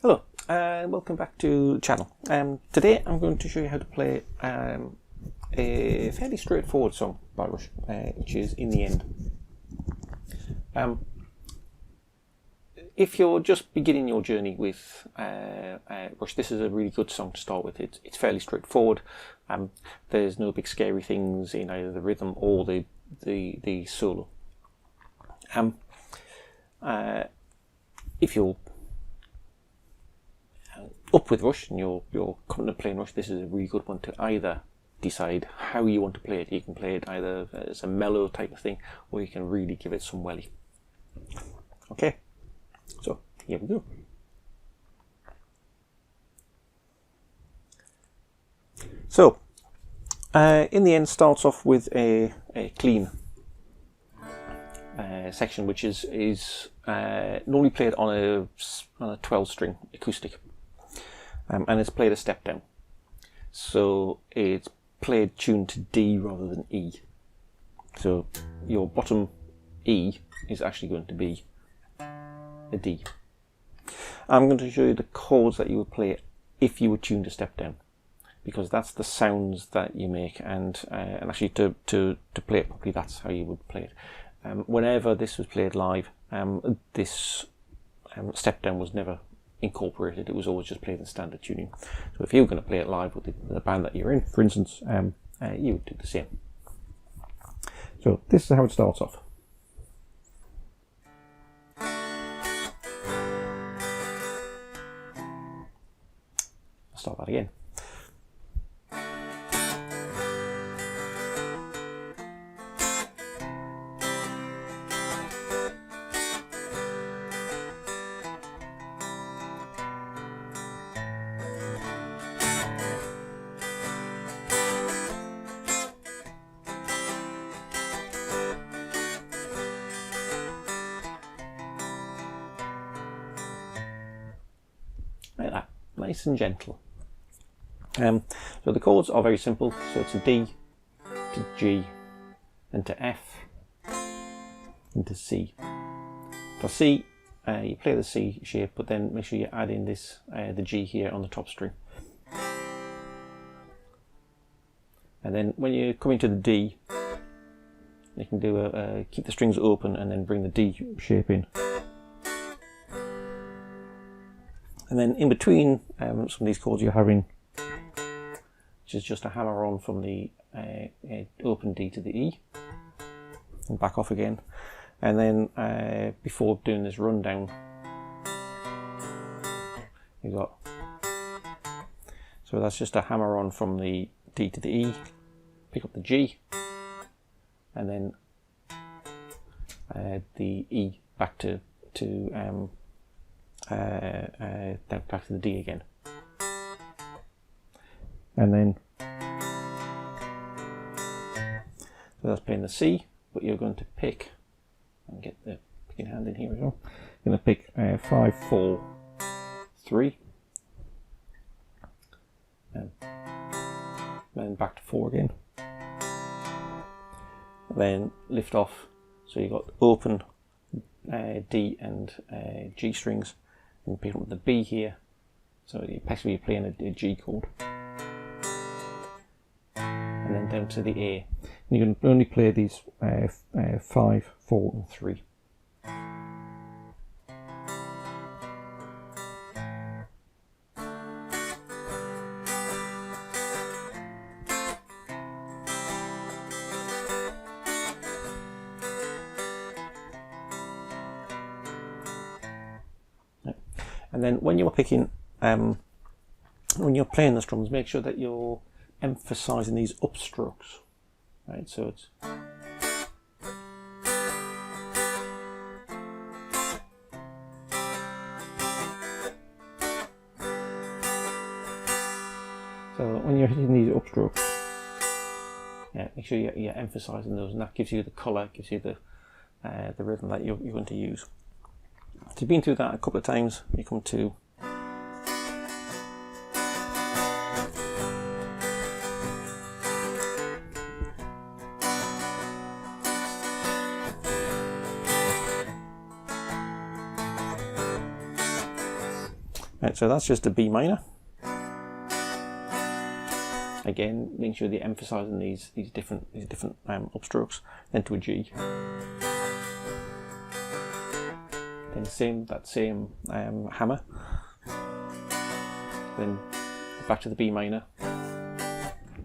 Hello, welcome back to the channel. Today I'm going to show you how to play a fairly straightforward song by Rush, which is In the End. If you're just beginning your journey with Rush, this is a really good song to start with. It's fairly straightforward. There's no big scary things in either the rhythm or the solo. If you're up with Rush and you're contemplating Rush, this is a really good one to either decide how you want to play it. You can play it either as a mellow type of thing, or you can really give it some welly. Okay, so here we go. So, In the End starts off with a clean section, which is normally played on a 12-string acoustic. And it's played a step down, so it's played tuned to D rather than E. So your bottom E is actually going to be a D. I'm going to show you the chords that you would play if you were tuned a step down, because that's the sounds that you make, and actually to play it properly, that's how you would play it. Whenever this was played live, this step down was never incorporated. It was always just played in standard tuning. So if you were going to play it live with the band that you're in, for instance, you would do the same. So this is how it starts off. I'll start that again. Like that, nice and gentle. So the chords are very simple. So it's a D to G, then to F, and to C. For C, you play the C shape, but then make sure you add in this the G here on the top string. And then when you come into the D, you can do keep the strings open and then bring the D shape in. And then in between some of these chords you're having, which is just a hammer on from the open D to the E, and back off again. And then before doing this rundown, you've got, so that's just a hammer on from the D to the E, pick up the G, and then the E back to back to the D again, and then so that's playing the C, but you're going to pick and get the picking hand in here as well. You're going to pick 5, 4, 3, and then back to 4 again, and then lift off. So you've got open D and G strings, and you pick up the B here, so you're basically playing a G chord, and then down to the A. And you can only play these 5, 4 and 3. And then when you're picking, when you're playing the strums, make sure that you're emphasising these upstrokes, right? So it's when you're hitting these upstrokes, yeah, make sure you're emphasising those, and that gives you the colour, gives you the rhythm that you're going to use. So you've been through that a couple of times, you come to Right, so that's just a B minor. Again, making sure you're emphasising these different upstrokes. Then to a G. Then that same hammer. Then back to the B minor.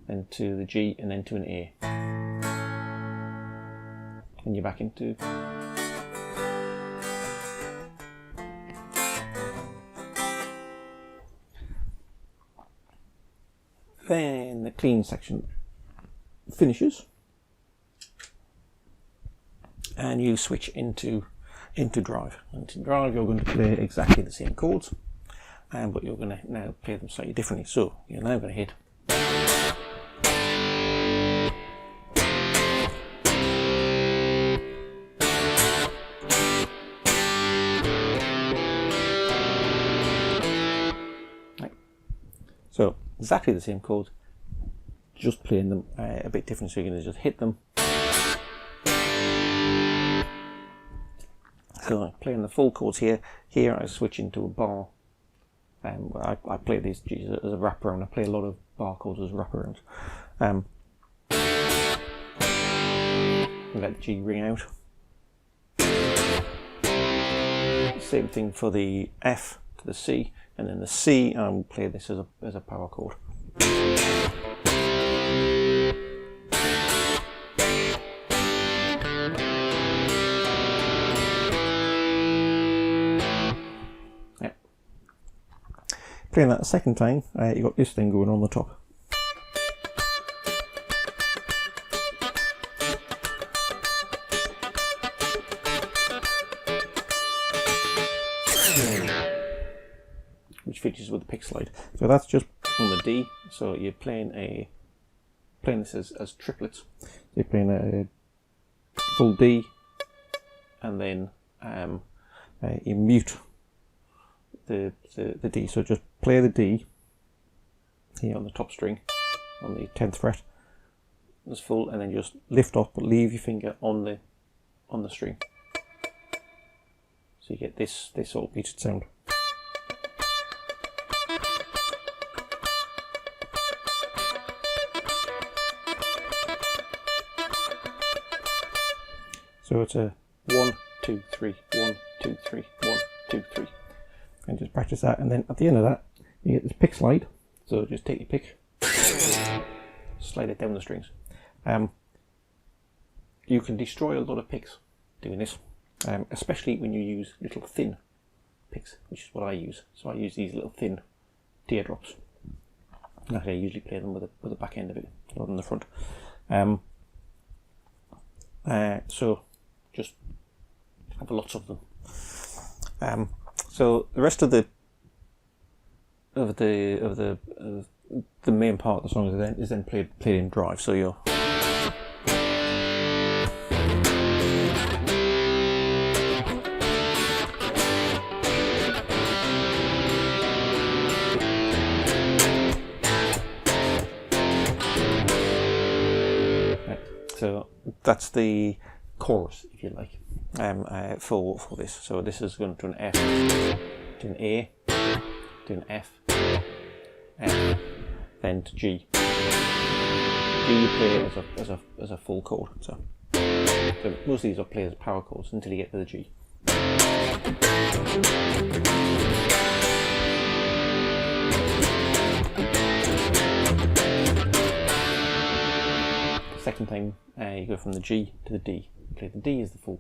Then to the G, and then to an A. And you're back into. Then the clean section finishes, and you switch into drive. Into drive, you're going to play exactly the same chords, but you're going to now play them slightly differently. So you're now going to hit. Right. So exactly the same chords, just playing them a bit different. So you're going to just hit them. So I'm playing the full chords here. Here I switch into a bar. I play these G's as a wraparound. I play a lot of bar chords as wraparounds. Let the G ring out. Same thing for the F to the C, and then the C, I will play this as a power chord. Yeah. Playing that a second time, you've got this thing going on the top. Which features with the pick slide. So that's just on the D. So you're playing this as triplets. So you're playing a full D, and then you mute the D. So just play the D here on the top string on the 10th fret as full, and then just lift up, but leave your finger on the string. So you get this sort of muted sound. So it's a 1, 2, 3, 1, 2, 3, 1, 2, 3. And just practice that, and then at the end of that, you get this pick slide. So just take your pick, slide it down the strings. You can destroy a lot of picks doing this, especially when you use little thin picks, which is what I use. So I use these little thin teardrops. Actually, I usually play them with the back end of it rather than the front. So just have lots of them. So the rest of the main part of the song is then played in drive. So you're so that's the chorus, if you like, for this. So this is going to an F, to an A, to an F, F, then to G. G you play as a full chord. So most of these are played as power chords until you get to the G. Second time, you go from the G to the D. You play the D as the full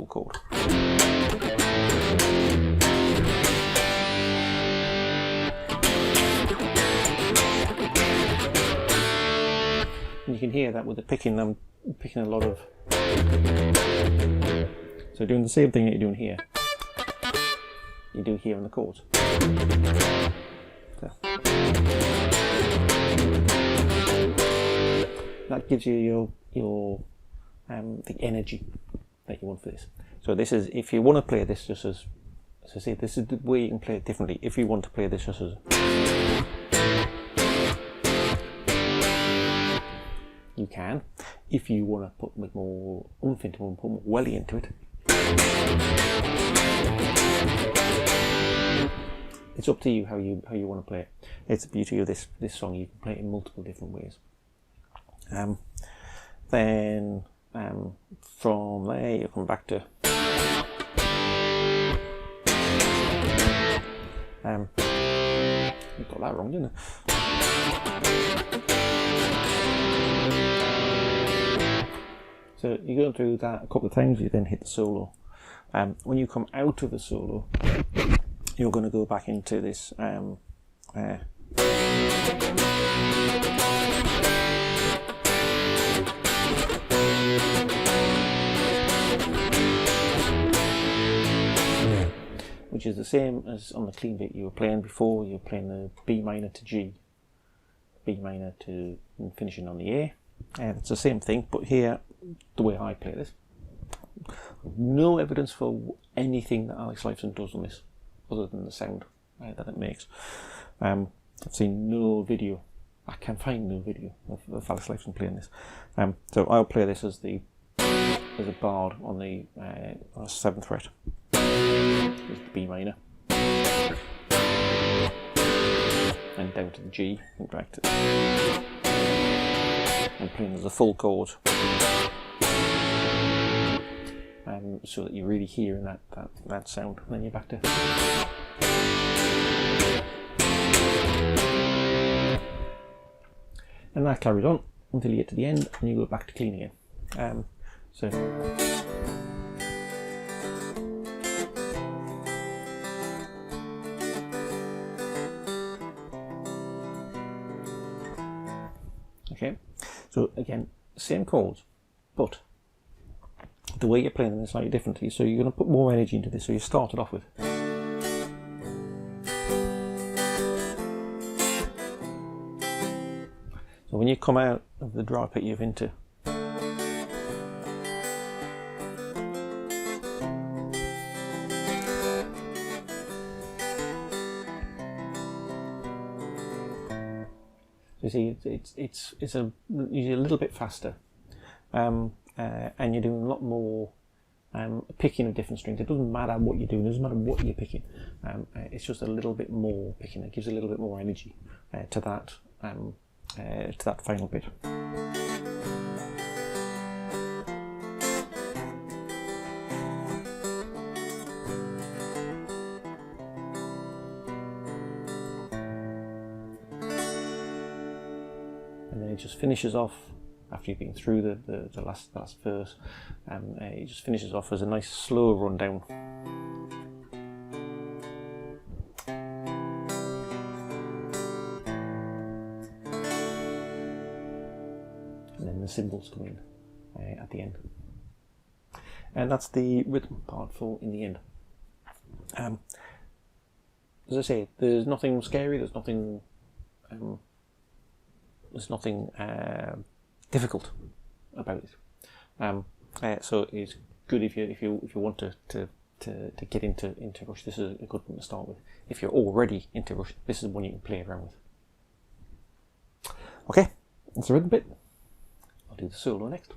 chord. And you can hear that with the picking. I'm picking a lot of. So doing the same thing that you're doing here, you do here in the chords. So. That gives you your the energy that you want for this. So this is, if you want to play this just as I say, this is the way you can play it differently. If you want to play this just as you can. If you want to put a bit more oomph into it and put more welly into it, it's up to you how you want to play it. It's the beauty of this song. You can play it in multiple different ways. Then from there you come back to you got that wrong, didn't I? So you go through that a couple of times, you then hit the solo. When you come out of the solo, you're going to go back into this which is the same as on the clean bit you were playing before. You were playing the B minor to G, B minor to finishing on the A. It's the same thing, but here, the way I play this, no evidence for anything that Alex Lifeson does on this, other than the sound that it makes. I've seen no video. I can find no video of Alex Lifeson playing this. So I'll play this as a bard on the 7th fret. There's the B minor, and down to the G, and back to. I'm playing as a full chord, so that you're really hearing that sound. And then you're back to. And that carries on until you get to the end, and you go back to clean again. So. Okay, so again, same chords, but the way you're playing them is slightly differently. So you're going to put more energy into this. So you started off with. So when you come out of the dry pit, you're into. You see, it's usually a little bit faster, and you're doing a lot more picking of different strings. It doesn't matter what you're doing; it doesn't matter what you're picking. It's just a little bit more picking. It gives a little bit more energy to that final bit. And then it just finishes off after you've been through the last verse. It just finishes off as a nice slow rundown. And then the cymbals come in at the end. And that's the rhythm part for in the end. As I say, there's nothing scary. There's nothing. There's nothing difficult about it. So it's good if you want to get into Rush. This is a good one to start with. If you're already into Rush, this is one you can play around with. Okay, that's the rhythm bit. I'll do the solo next.